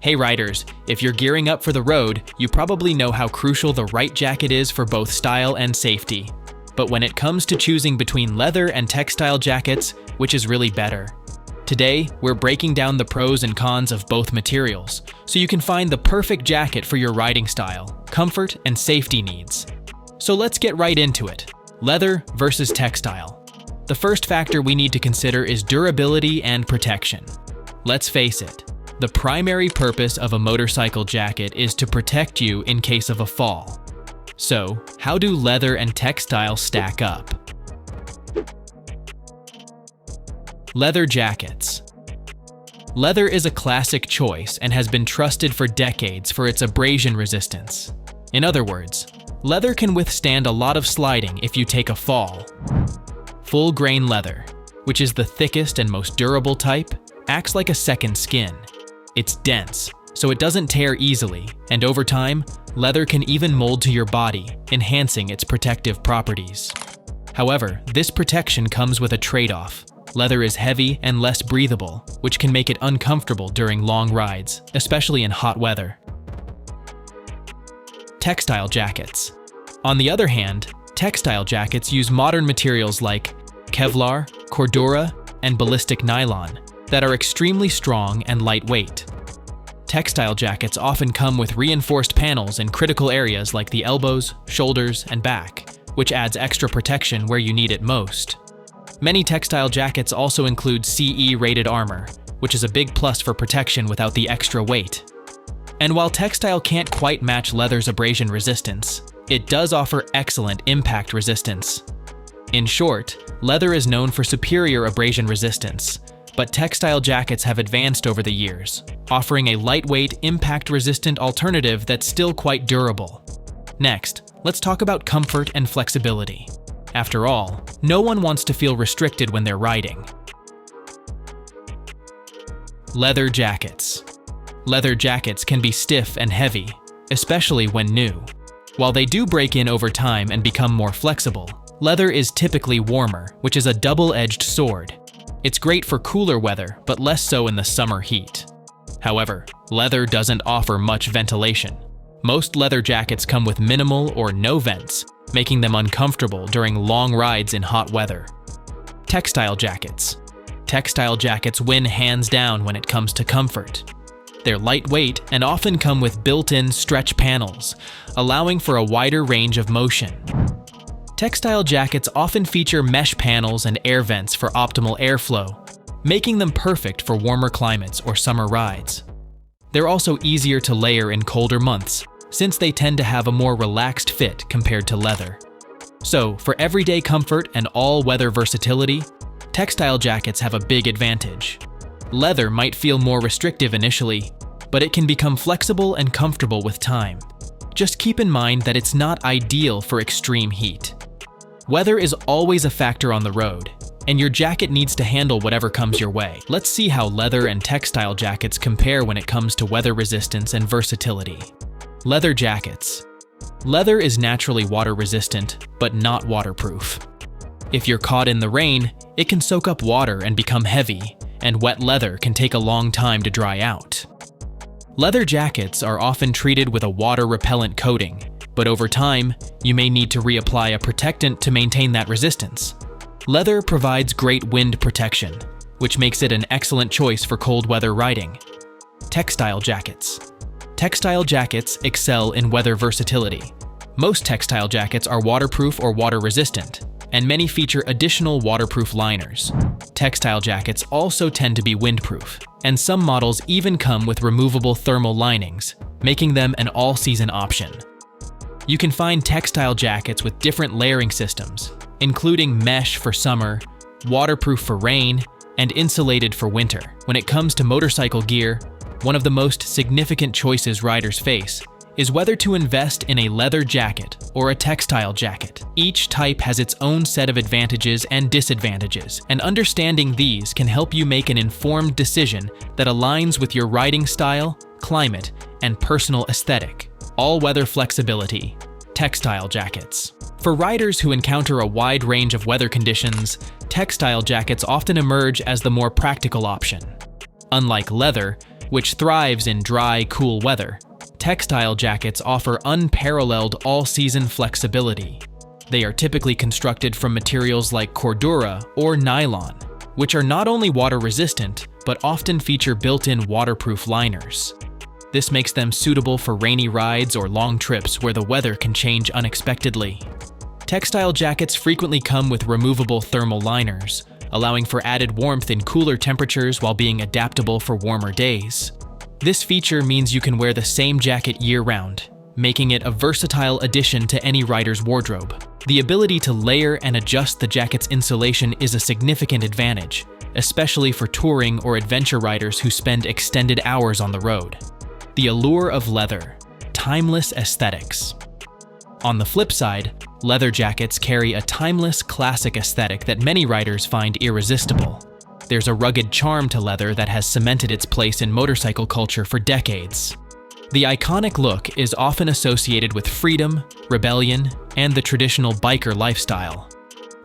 Hey riders, if you're gearing up for the road, you probably know how crucial the right jacket is for both style and safety. But when it comes to choosing between leather and textile jackets, which is really better? Today, we're breaking down the pros and cons of both materials, so you can find the perfect jacket for your riding style, comfort, and safety needs. So let's get right into it. Leather versus textile. The first factor we need to consider is durability and protection. Let's face it, the primary purpose of a motorcycle jacket is to protect you in case of a fall. So, how do leather and textile stack up? Leather jackets. Leather is a classic choice and has been trusted for decades for its abrasion resistance. In other words, leather can withstand a lot of sliding if you take a fall. Full grain leather, which is the thickest and most durable type, acts like a second skin. It's dense, so it doesn't tear easily, and over time, leather can even mold to your body, enhancing its protective properties. However, this protection comes with a trade-off. Leather is heavy and less breathable, which can make it uncomfortable during long rides, especially in hot weather. Textile jackets. On the other hand, textile jackets use modern materials like Kevlar, Cordura, and ballistic nylon that are extremely strong and lightweight. Textile jackets often come with reinforced panels in critical areas like the elbows, shoulders, and back, which adds extra protection where you need it most. Many textile jackets also include CE-rated armor, which is a big plus for protection without the extra weight. And while textile can't quite match leather's abrasion resistance, it does offer excellent impact resistance. In short, leather is known for superior abrasion resistance, but textile jackets have advanced over the years, offering a lightweight, impact-resistant alternative that's still quite durable. Next, let's talk about comfort and flexibility. After all, no one wants to feel restricted when they're riding. Leather jackets. Leather jackets can be stiff and heavy, especially when new. While they do break in over time and become more flexible, leather is typically warmer, which is a double-edged sword. It's great for cooler weather, but less so in the summer heat. However, leather doesn't offer much ventilation. Most leather jackets come with minimal or no vents, making them uncomfortable during long rides in hot weather. Textile jackets. Textile jackets win hands down when it comes to comfort. They're lightweight and often come with built-in stretch panels, allowing for a wider range of motion. Textile jackets often feature mesh panels and air vents for optimal airflow, making them perfect for warmer climates or summer rides. They're also easier to layer in colder months, since they tend to have a more relaxed fit compared to leather. So, for everyday comfort and all-weather versatility, textile jackets have a big advantage. Leather might feel more restrictive initially, but it can become flexible and comfortable with time. Just keep in mind that it's not ideal for extreme heat. Weather is always a factor on the road, and your jacket needs to handle whatever comes your way. Let's see how leather and textile jackets compare when it comes to weather resistance and versatility. Leather jackets. Leather is naturally water resistant, but not waterproof. If you're caught in the rain, it can soak up water and become heavy, and wet leather can take a long time to dry out. Leather jackets are often treated with a water-repellent coating, but over time, you may need to reapply a protectant to maintain that resistance. Leather provides great wind protection, which makes it an excellent choice for cold weather riding. Textile jackets. Textile jackets excel in weather versatility. Most textile jackets are waterproof or water-resistant, and many feature additional waterproof liners. Textile jackets also tend to be windproof, and some models even come with removable thermal linings, making them an all-season option. You can find textile jackets with different layering systems, including mesh for summer, waterproof for rain, and insulated for winter. When it comes to motorcycle gear, one of the most significant choices riders face is whether to invest in a leather jacket or a textile jacket. Each type has its own set of advantages and disadvantages, and understanding these can help you make an informed decision that aligns with your riding style, climate, and personal aesthetic. All-weather flexibility. Textile jackets. For riders who encounter a wide range of weather conditions, textile jackets often emerge as the more practical option. Unlike leather, which thrives in dry, cool weather, textile jackets offer unparalleled all-season flexibility. They are typically constructed from materials like Cordura or nylon, which are not only water-resistant, but often feature built-in waterproof liners. This makes them suitable for rainy rides or long trips where the weather can change unexpectedly. Textile jackets frequently come with removable thermal liners, allowing for added warmth in cooler temperatures while being adaptable for warmer days. This feature means you can wear the same jacket year-round, making it a versatile addition to any rider's wardrobe. The ability to layer and adjust the jacket's insulation is a significant advantage, especially for touring or adventure riders who spend extended hours on the road. The allure of leather, timeless aesthetics. On the flip side, leather jackets carry a timeless, classic aesthetic that many riders find irresistible. There's a rugged charm to leather that has cemented its place in motorcycle culture for decades. The iconic look is often associated with freedom, rebellion, and the traditional biker lifestyle.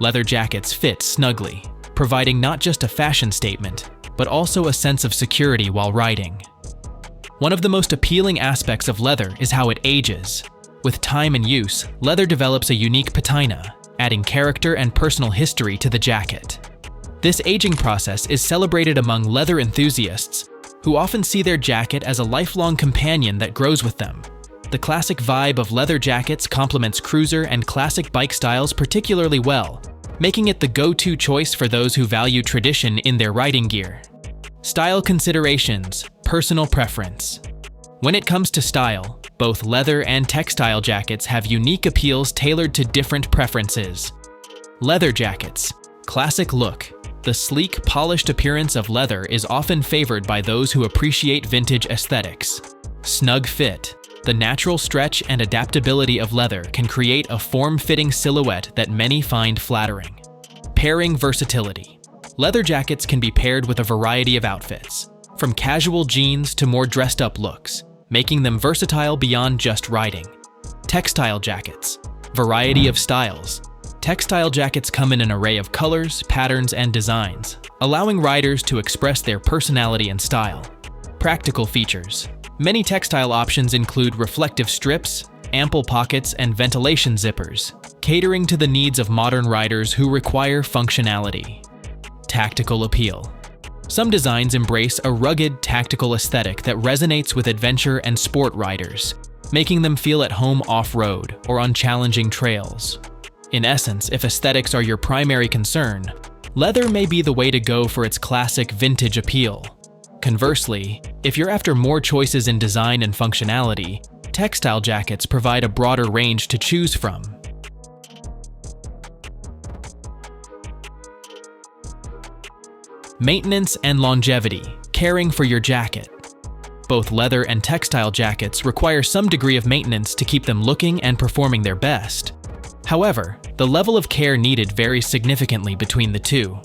Leather jackets fit snugly, providing not just a fashion statement, but also a sense of security while riding. One of the most appealing aspects of leather is how it ages. With time and use, leather develops a unique patina, adding character and personal history to the jacket. This aging process is celebrated among leather enthusiasts, who often see their jacket as a lifelong companion that grows with them. The classic vibe of leather jackets complements cruiser and classic bike styles particularly well, making it the go-to choice for those who value tradition in their riding gear. Style considerations, personal preference. When it comes to style, both leather and textile jackets have unique appeals tailored to different preferences. Leather jackets, classic look. The sleek, polished appearance of leather is often favored by those who appreciate vintage aesthetics. Snug fit. The natural stretch and adaptability of leather can create a form-fitting silhouette that many find flattering. Pairing versatility. Leather jackets can be paired with a variety of outfits, from casual jeans to more dressed-up looks, making them versatile beyond just riding. Textile jackets. Variety of styles. Textile jackets come in an array of colors, patterns, and designs, allowing riders to express their personality and style. Practical features. Many textile options include reflective strips, ample pockets, and ventilation zippers, catering to the needs of modern riders who require functionality. Tactical appeal. Some designs embrace a rugged, tactical aesthetic that resonates with adventure and sport riders, making them feel at home off-road or on challenging trails. In essence, if aesthetics are your primary concern, leather may be the way to go for its classic vintage appeal. Conversely, if you're after more choices in design and functionality, textile jackets provide a broader range to choose from. Maintenance and longevity, caring for your jacket. Both leather and textile jackets require some degree of maintenance to keep them looking and performing their best. However, the level of care needed varies significantly between the two.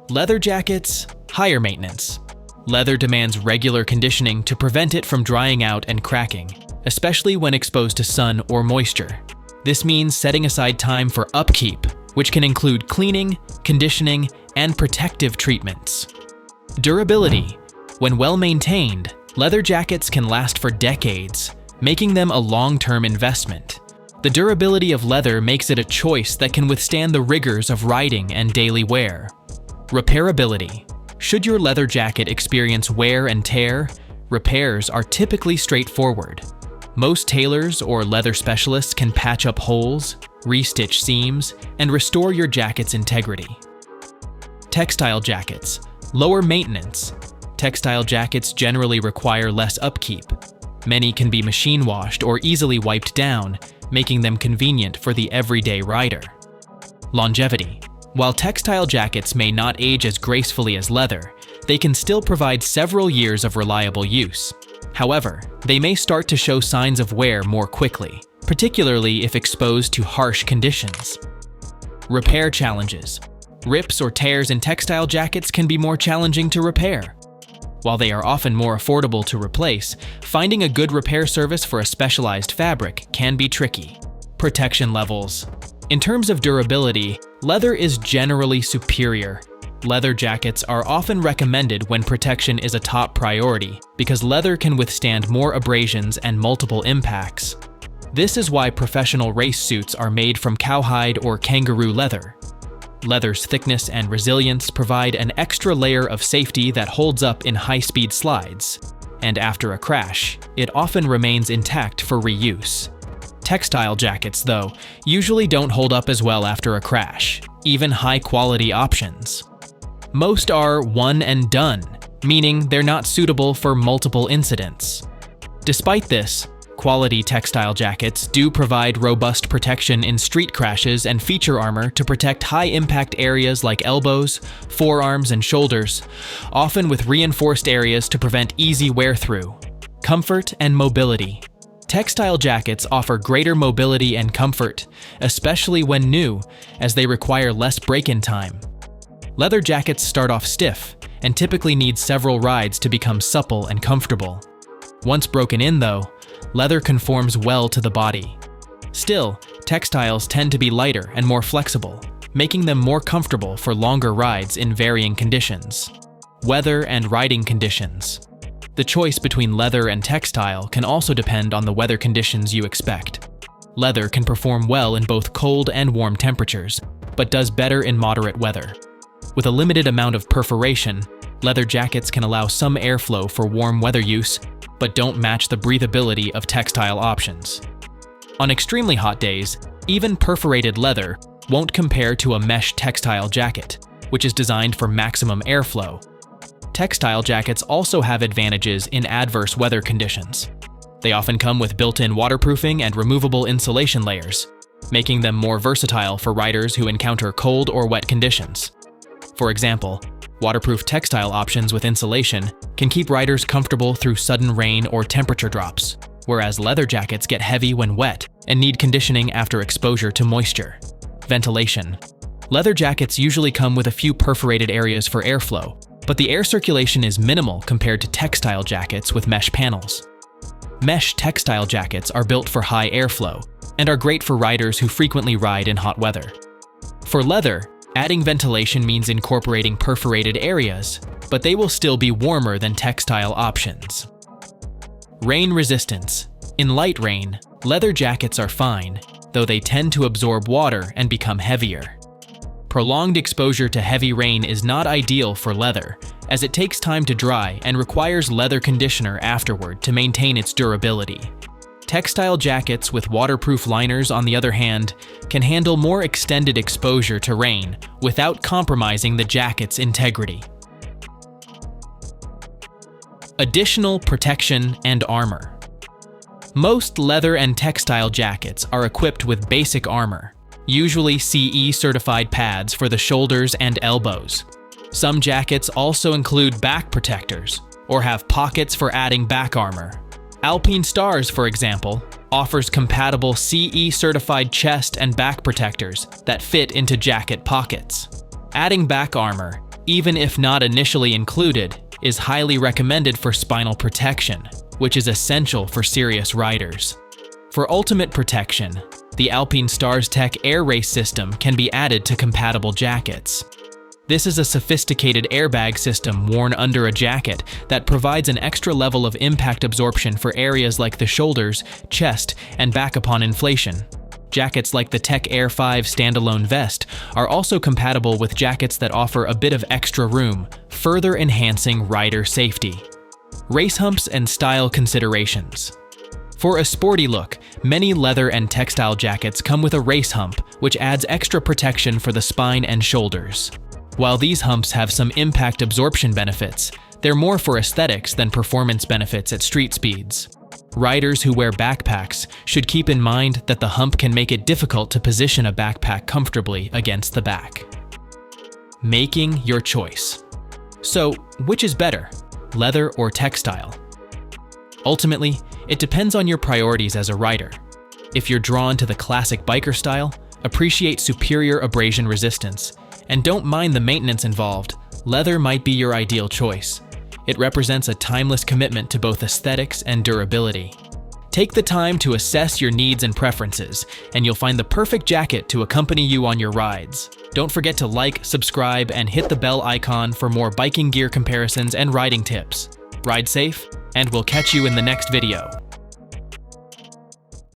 Leather jackets, higher maintenance. Leather demands regular conditioning to prevent it from drying out and cracking, especially when exposed to sun or moisture. This means setting aside time for upkeep, which can include cleaning, conditioning, and protective treatments. Durability. When well maintained, leather jackets can last for decades, making them a long-term investment. The durability of leather makes it a choice that can withstand the rigors of riding and daily wear. Repairability. Should your leather jacket experience wear and tear, repairs are typically straightforward. Most tailors or leather specialists can patch up holes, restitch seams, and restore your jacket's integrity. Textile jackets. Lower maintenance. Textile jackets generally require less upkeep. Many can be machine washed or easily wiped down, making them convenient for the everyday rider. Longevity. While textile jackets may not age as gracefully as leather, they can still provide several years of reliable use. However, they may start to show signs of wear more quickly, particularly if exposed to harsh conditions. Repair challenges. Rips or tears in textile jackets can be more challenging to repair. While they are often more affordable to replace, finding a good repair service for a specialized fabric can be tricky. Protection levels. In terms of durability, leather is generally superior. Leather jackets are often recommended when protection is a top priority because leather can withstand more abrasions and multiple impacts. This is why professional race suits are made from cowhide or kangaroo leather. Leather's thickness and resilience provide an extra layer of safety that holds up in high-speed slides, and after a crash, it often remains intact for reuse. Textile jackets, though, usually don't hold up as well after a crash, even high-quality options. Most are one and done, meaning they're not suitable for multiple incidents. Despite this, quality textile jackets do provide robust protection in street crashes and feature armor to protect high-impact areas like elbows, forearms, and shoulders, often with reinforced areas to prevent easy wear-through. Comfort and mobility. Textile jackets offer greater mobility and comfort, especially when new, as they require less break-in time. Leather jackets start off stiff and typically need several rides to become supple and comfortable. Once broken in, though, leather conforms well to the body. Still, textiles tend to be lighter and more flexible, making them more comfortable for longer rides in varying conditions. Weather and riding conditions. The choice between leather and textile can also depend on the weather conditions you expect. Leather can perform well in both cold and warm temperatures, but does better in moderate weather. With a limited amount of perforation, leather jackets can allow some airflow for warm weather use, but don't match the breathability of textile options. On extremely hot days, even perforated leather won't compare to a mesh textile jacket, which is designed for maximum airflow. Textile jackets also have advantages in adverse weather conditions. They often come with built-in waterproofing and removable insulation layers, making them more versatile for riders who encounter cold or wet conditions. For example, waterproof textile options with insulation can keep riders comfortable through sudden rain or temperature drops, whereas leather jackets get heavy when wet and need conditioning after exposure to moisture. Ventilation. Leather jackets usually come with a few perforated areas for airflow, but the air circulation is minimal compared to textile jackets with mesh panels. Mesh textile jackets are built for high airflow and are great for riders who frequently ride in hot weather. For leather, adding ventilation means incorporating perforated areas, but they will still be warmer than textile options. Rain resistance. In light rain, leather jackets are fine, though they tend to absorb water and become heavier. Prolonged exposure to heavy rain is not ideal for leather, as it takes time to dry and requires leather conditioner afterward to maintain its durability. Textile jackets with waterproof liners, on the other hand, can handle more extended exposure to rain without compromising the jacket's integrity. Additional protection and armor. Most leather and textile jackets are equipped with basic armor, usually CE-certified pads for the shoulders and elbows. Some jackets also include back protectors or have pockets for adding back armor. Alpine Stars, for example, offers compatible CE-certified chest and back protectors that fit into jacket pockets. Adding back armor, even if not initially included, is highly recommended for spinal protection, which is essential for serious riders. For ultimate protection, the Alpine Stars Tech Air Race system can be added to compatible jackets. This is a sophisticated airbag system worn under a jacket that provides an extra level of impact absorption for areas like the shoulders, chest, and back upon inflation. Jackets like the Tech Air 5 standalone vest are also compatible with jackets that offer a bit of extra room, further enhancing rider safety. Race humps and style considerations. For a sporty look, many leather and textile jackets come with a race hump, which adds extra protection for the spine and shoulders. While these humps have some impact absorption benefits, they're more for aesthetics than performance benefits at street speeds. Riders who wear backpacks should keep in mind that the hump can make it difficult to position a backpack comfortably against the back. Making your choice. So, which is better, leather or textile? Ultimately, it depends on your priorities as a rider. If you're drawn to the classic biker style, appreciate superior abrasion resistance, and don't mind the maintenance involved, leather might be your ideal choice. It represents a timeless commitment to both aesthetics and durability. Take the time to assess your needs and preferences, and you'll find the perfect jacket to accompany you on your rides. Don't forget to like, subscribe, and hit the bell icon for more biking gear comparisons and riding tips. Ride safe, and we'll catch you in the next video.